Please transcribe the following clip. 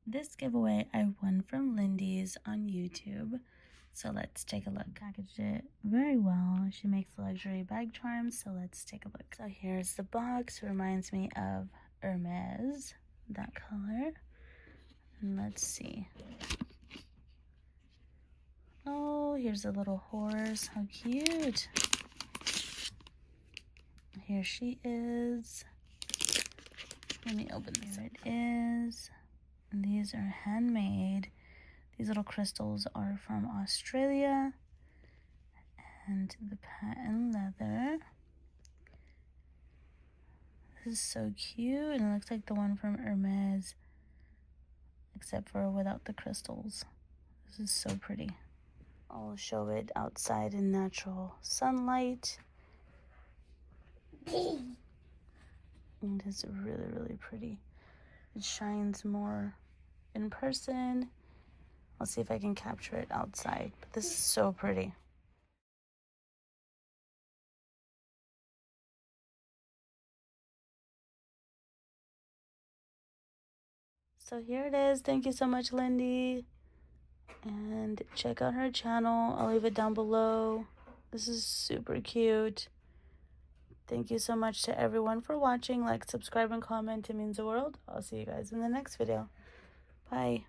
This giveaway I won from Lindiess on YouTube. So let's take a look. Packaged it very well. She makes luxury bag charms, so let's take a look. So here's the box. Reminds me of Hermes, that color. And let's see. Oh, here's a little horse. How cute. Here she is. Let me open this. Here it is. And these are handmade. These little crystals are from Australia. And the patent leather. This is so cute. And it looks like the one from Hermes, except for without the crystals. This is so pretty. I'll show it outside in natural sunlight. And it's really, really pretty. It shines more in person. I'll see if I can capture it outside. But this is so pretty. So here it is. Thank you so much, Lindy. And check out her channel. I'll leave it down below. This is super cute. Thank you so much to everyone for watching. Like, subscribe, and comment. It means the world. I'll see you guys in the next video. Bye.